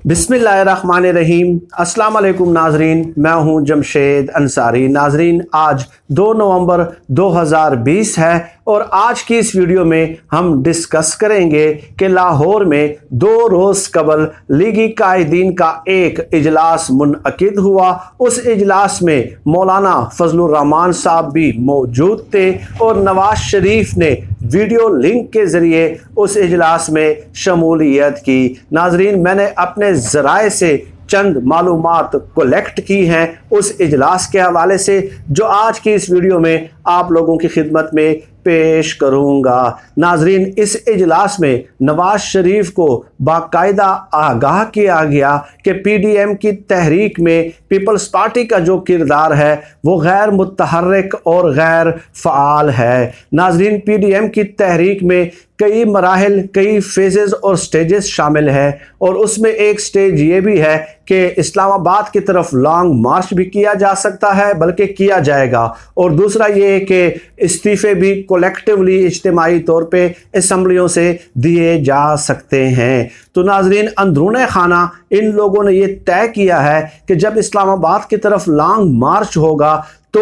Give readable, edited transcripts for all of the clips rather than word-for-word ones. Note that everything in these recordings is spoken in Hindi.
बिस्मिल्लाहिर्रहमानिर्रहीम। अस्सलाम वालेकुम नाजरीन, मैं हूं जमशेद अंसारी। नाजरीन, आज 2 नवंबर 2020 है और आज की इस वीडियो में हम डिस्कस करेंगे कि लाहौर में 2 रोज़ कबल लीगी कायदीन का एक इजलास मुनअकिद हुआ। उस इजलास में मौलाना फजल उर रहमान साहब भी मौजूद थे और नवाज शरीफ ने वीडियो लिंक के ज़रिए उस इजलास में शमूलियत की। नाजरीन, मैंने अपने ज़राए से चंद मालूमात कलेक्ट की हैं उस इजलास के हवाले से, जो आज की इस वीडियो में आप लोगों की खिदमत में पेश करूंगा। नाजरीन, इस इजलास में नवाज शरीफ को बाकायदा आगाह किया गया कि पीडीएम की तहरीक में पीपल्स पार्टी का जो किरदार है वो गैर मुतहर्रिक और गैर फ़ाल है। नाजरीन, पीडीएम की तहरीक में कई मराहल, कई फेजेस और स्टेजेस शामिल हैं और उसमें एक स्टेज ये भी है कि इस्लामाबाद की तरफ लॉन्ग मार्च भी किया जा सकता है, बल्कि किया जाएगा। और दूसरा ये कि इस्तीफ़े भी कलेक्टिवली इज्तिमाई तौर पे असम्बलियों से दिए जा सकते हैं। तो नाजरीन, अंदरूने खाना इन लोगों ने ये तय किया है कि जब इस्लामाबाद की तरफ लॉन्ग मार्च होगा तो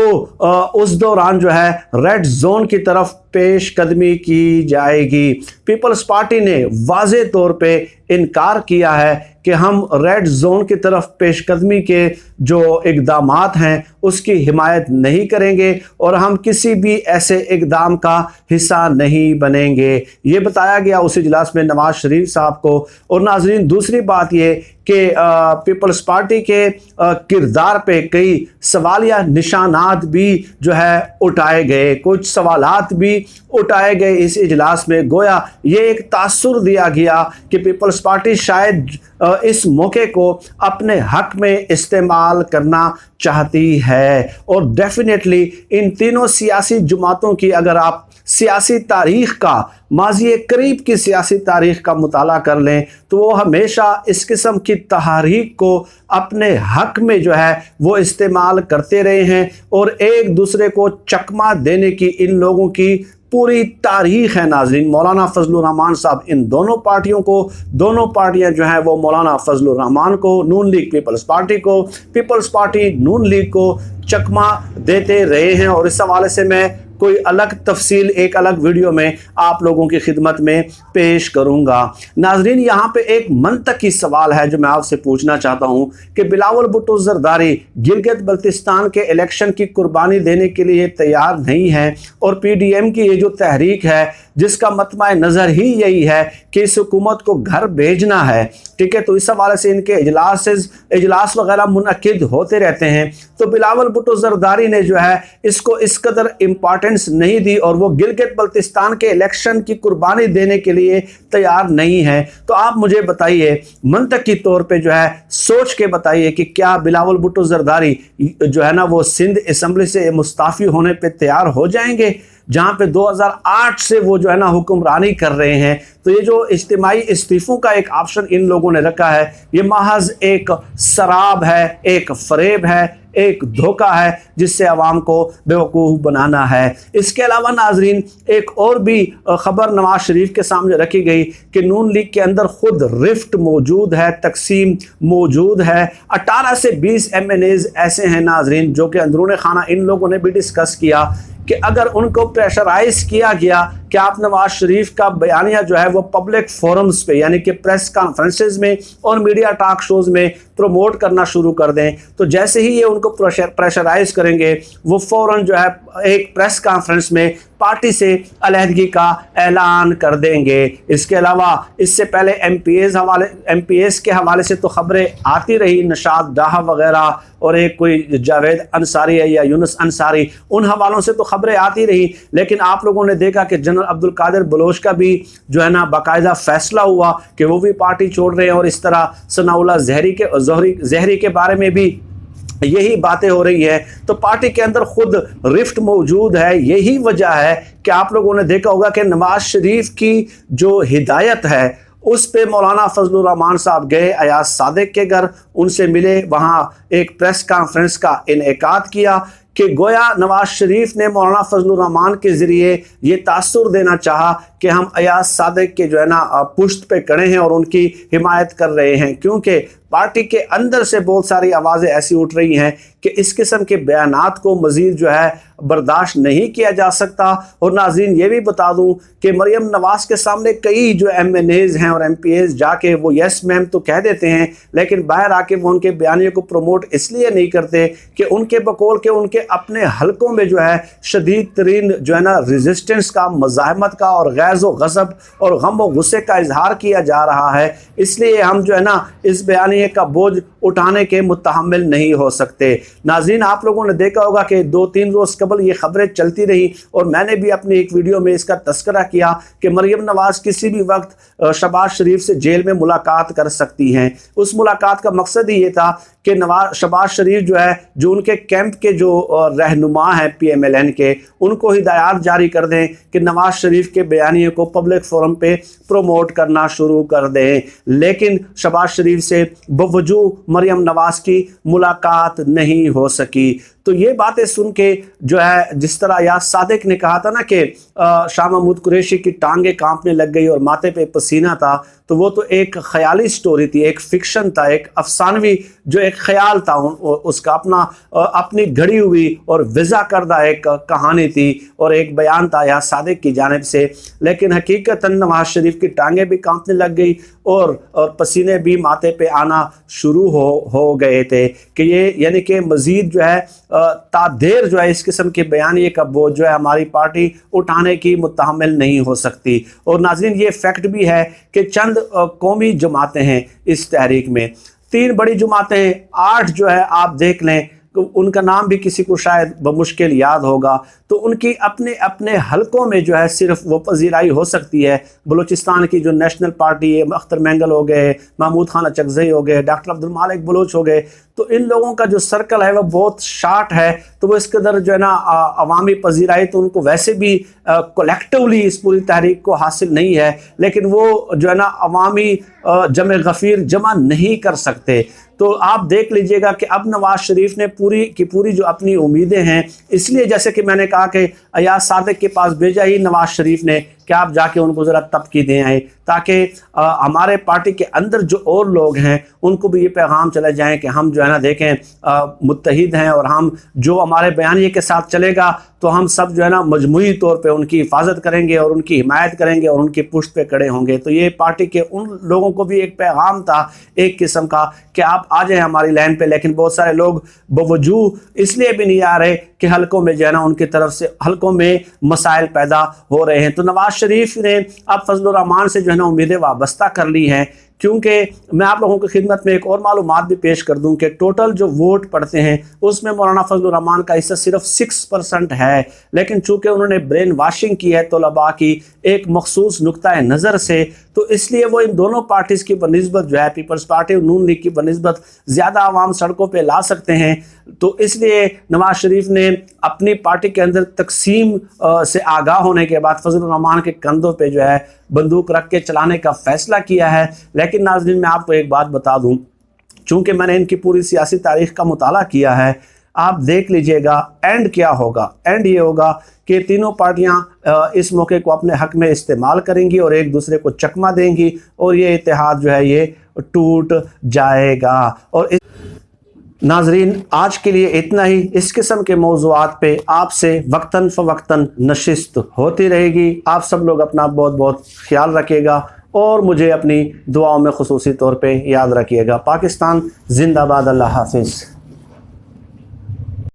उस दौरान जो है रेड जोन की तरफ पेशकदमी की जाएगी। पीपल्स पार्टी ने वाज़े तौर पे इनकार किया है कि हम रेड जोन की तरफ पेशकदमी के जो इक़दामात हैं उसकी हिमायत नहीं करेंगे और हम किसी भी ऐसे इक़दाम का हिस्सा नहीं बनेंगे। ये बताया गया उस इजलास में नवाज शरीफ साहब को। और नाजरीन, दूसरी बात ये कि पीपल्स पार्टी के किरदार पे कई सवालिया निशानात भी जो है उठाए गए, कुछ सवालात भी उठाए गए इस इजलास में। गोया ये एक तासुर दिया गया कि पीपल्स पार्टी शायद इस मौके को अपने हक में इस्तेमाल करना चाहती है। और डेफिनेटली इन तीनों सियासी जमातों की अगर आप सियासी तारीख़ का, माज़ी करीब की सियासी तारीख़ का मुताला कर लें तो वो हमेशा इस किस्म की तहरीक को अपने हक में जो है वो इस्तेमाल करते रहे हैं और एक दूसरे को चकमा देने की इन लोगों की पूरी तारीख़ है। नाज़रीन, मौलाना फजल उर रहमान साहब इन दोनों पार्टियों को, दोनों पार्टियां जो हैं वो मौलाना फजल उर रहमान को, नून लीग पीपल्स पार्टी को, पीपल्स पार्टी नून लीग को चकमा देते रहे हैं। और इस हवाले से मैं कोई अलग तफसील एक अलग वीडियो में आप लोगों की खिदमत में पेश करूंगा। नाजरीन, यहाँ पे एक मंतकी सवाल है जो मैं आपसे पूछना चाहता हूँ कि बिलावल भुट्टो जरदारी गिलगित बल्तिस्तान के इलेक्शन की कुर्बानी देने के लिए तैयार नहीं है और पीडीएम की ये जो तहरीक है जिसका मतमा नज़र ही यही है कि इस हुकूमत को घर भेजना है, ठीक है, तो इस हवाले से इनके इजलास वगैरह मुनअकिद होते रहते हैं। तो बिलावल भुट्टो जरदारी ने जो है इसको इस कदर इम्पॉर्टेंस नहीं दी और वो गिलगित बल्तिस्तान के इलेक्शन की कुर्बानी देने के लिए तैयार नहीं है। तो आप मुझे बताइए, मंतकी तौर पे जो है सोच के बताइए कि क्या बिलावल भुट्टो जरदारी जो है ना वो सिंध असम्बली से मुस्ताफ़ी होने पे तैयार हो जाएंगे, जहाँ पे 2008 से वो जो है ना हुक्मरानी कर रहे हैं। तो ये जो इज्तिमाई इस्तीफ़ों का एक ऑप्शन इन लोगों ने रखा है ये महज एक शराब है, एक फरेब है, एक धोखा है जिससे अवाम को बेवकूफ़ बनाना है। इसके अलावा नाजरीन, एक और भी ख़बर नवाज शरीफ के सामने रखी गई कि नून लीग के अंदर खुद रिफ्ट मौजूद है, तकसीम मौजूद है। 18 से 20 MNAs ऐसे हैं नाजरीन जो कि अंदरूनी खाना इन लोगों ने भी डिस्कस किया कि अगर उनको प्रेशराइज किया गया कि आप नवाज शरीफ का बयानिया जो है वो पब्लिक फोरम्स पे यानी कि प्रेस कॉन्फ्रेंसेस में और मीडिया टॉक शोज़ में प्रमोट करना शुरू कर दें, तो जैसे ही ये उनको प्रेशराइज करेंगे वो फ़ौरन जो है एक प्रेस कॉन्फ्रेंस में पार्टी से अलहदगी का ऐलान कर देंगे। इसके अलावा इससे पहले MPs के हवाले से तो ख़बरें आती रही, नशाद डाह वगैरह और एक कोई जावेद अंसारी है या यूनुस अंसारी, उन हवालों से तो ख़बरें आती रही। लेकिन आप लोगों ने देखा कि जनरल अब्दुल कादिर बलोच का भी जो है ना बाकायदा फैसला हुआ कि वो भी पार्टी छोड़ रहे हैं और इस तरह सनाउल्लाह ज़हरी के बारे में भी यही बातें हो रही है। तो पार्टी के अंदर खुद रिफ्ट मौजूद है। यही वजह है कि आप लोगों ने देखा होगा कि नवाज शरीफ की जो हिदायत है उस पे मौलाना फजल उर रहमान साहब गए अयाज सादिक के घर, उनसे मिले, वहाँ एक प्रेस कॉन्फ्रेंस का इनेकाद किया कि गोया नवाज शरीफ ने मौलाना फजल उर रहमान के ज़रिए ये तासुर देना चाहा कि कि हम अयाज सादिक के जो है ना पुश्त पे खड़े हैं और उनकी हिमायत कर रहे हैं, क्योंकि पार्टी के अंदर से बहुत सारी आवाज़ें ऐसी उठ रही हैं कि इस किस्म के बयानात को मज़ीद जो है बर्दाश्त नहीं किया जा सकता। और नाज़रीन ये भी बता दूं कि मरियम नवाज के सामने कई जो MNAs हैं और MPAs जाके वो यस मैम तो कह देते हैं, लेकिन बाहर आके वो उनके बयानियों को प्रमोट इसलिए नहीं करते कि उनके बकौल के उनके अपने हलकों में जो है शदीद तरीन जो है ना रेजिस्टेंस का, मज़ाहमत का और गैज़ व गज़ब और गम व गुस्से का इजहार किया जा रहा है। इसलिए हम जो है ना इस बयानिए का बोझ उठाने के मुतहम्मिल नहीं हो सकते। नाज़रीन आप लोगों ने देखा होगा कि 2-3 रोज़ कबल ये खबरें चलती रही और मैंने भी अपनी एक वीडियो में इसका तस्करा किया कि मरियम नवाज किसी भी वक्त शहबाज शरीफ से जेल में मुलाकात कर सकती हैं। उस मुलाकात का मकसद ही ये था कि शहबाज शरीफ जो है, जो उनके कैंप के जो रहनुमा हैं PMLN के, उनको हिदायत जारी कर दें कि नवाज शरीफ के बयानियों को पब्लिक फोरम पे प्रमोट करना शुरू कर दें। लेकिन शहबाज शरीफ से बवजूद मरियम नवाज की मुलाकात नहीं हो सकी। तो ये बातें सुन के जो है, जिस तरह यार सादिक ने कहा था ना कि शाह महमूद कुरैशी की टांगें कांपने लग गई और माथे पे पसीना था, तो वो तो एक ख्याली स्टोरी थी, एक फिक्शन था, एक अफसानवी जो एक ख्याल था उसका, अपनी घड़ी हुई और विज़ा करदा एक कहानी थी और एक बयान था यार सादिक की जानिब से। लेकिन हकीकतन नवाज शरीफ की टांगें भी कांपने लग गई और पसीने भी माथे पे आना शुरू हो गए थे कि ये यानी कि मज़ीद जो है तादेर जो है इस किस्म के बयानिए का बोझ जो है हमारी पार्टी उठाने की मुतहम्मिल नहीं हो सकती। और नाज़रीन ये फैक्ट भी है कि चंद कौमी जमातें हैं इस तहरीक में, 3 बड़ी जमातें हैं, 8 जो है आप देख लें, उनका नाम भी किसी को शायद बमुश्किल याद होगा। तो उनकी अपने अपने हलकों में जो है सिर्फ वो पजीराई हो सकती है। बलूचिस्तान की जो नेशनल पार्टी है, अख्तर मैंगल हो गए, महमूद खान अचकज़ई हो गए, डॉक्टर अब्दुल मालिक बलोच हो गए, तो इन लोगों का जो सर्कल है वो बहुत शार्ट है, तो वो इस कदर जो है ना अवामी पजीराई तो उनको वैसे भी कलेक्टिवली इस पूरी तहरीक को हासिल नहीं है, लेकिन वो जो है ना अवामी जमे गफ़ीर जमा नहीं कर सकते। तो आप देख लीजिएगा कि अब नवाज शरीफ ने पूरी की पूरी जो अपनी उम्मीदें हैं, इसलिए जैसे कि मैंने कहा कि अयाज सादिक के पास भेजा ही नवाज शरीफ ने कि आप जाके उनको ज़रा तबकी दें आए, ताकि हमारे पार्टी के अंदर जो और लोग हैं उनको भी ये पैगाम चले जाएं कि हम जो है ना देखें मुत्तहिद हैं और हम जो हमारे बयानिए के साथ चलेगा तो हम सब जो है ना मजमूई तौर पे उनकी हिफाजत करेंगे और उनकी हिमायत करेंगे और उनकी पुश्त पे खड़े होंगे। तो ये पार्टी के उन लोगों को भी एक पैगाम था एक किस्म का कि आप आ जाएं हमारी लाइन पे। लेकिन बहुत सारे लोग बवजूद इसलिए भी नहीं आ रहे कि हलकों में जो है ना उनकी तरफ से हलकों में मसाइल पैदा हो रहे हैं। तो नवाज शरीफ ने अब फजल उर रहमान से जो है ना उम्मीदें वाबस्ता कर ली हैं, क्योंकि मैं आप लोगों की खिदमत में एक और मालूमात भी पेश कर दूं कि टोटल जो वोट पड़ते हैं उसमें मौलाना फजल उर रहमान का हिस्सा सिर्फ 6% है। लेकिन चूंकि उन्होंने ब्रेन वाशिंग की है तलबा की एक मखसूस नुक्ता नज़र से, तो इसलिए वो इन दोनों पार्टीज़ की बनस्बत जो है पीपल्स पार्टी और नून लीग की बनस्बत ज़्यादा आवाम सड़कों पर ला सकते हैं। तो इसलिए नवाज शरीफ ने अपनी पार्टी के अंदर तकसीम से आगाह होने के बाद फजल उर रहमान के कंधों पे जो है बंदूक रख के चलाने का फैसला किया है। लेकिन नाज़रीन मैं आपको एक बात बता दूं, चूंकि मैंने इनकी पूरी सियासी तारीख का मुताला किया है, आप देख लीजिएगा एंड क्या होगा। एंड ये होगा कि तीनों पार्टियां इस मौके को अपने हक में इस्तेमाल करेंगी और एक दूसरे को चकमा देंगी और ये इत्तेहाद जो है ये टूट जाएगा। और नाजरीन आज के लिए इतना ही। इस किस्म के मौज़ूआत पे आपसे वक्तन फ़वक्तन नशिस्त होती रहेगी। आप सब लोग अपना बहुत बहुत ख्याल रखिएगा और मुझे अपनी दुआओं में ख़ुसूसी तौर पे याद रखिएगा। पाकिस्तान जिंदाबाद। अल्लाह हाफिज़।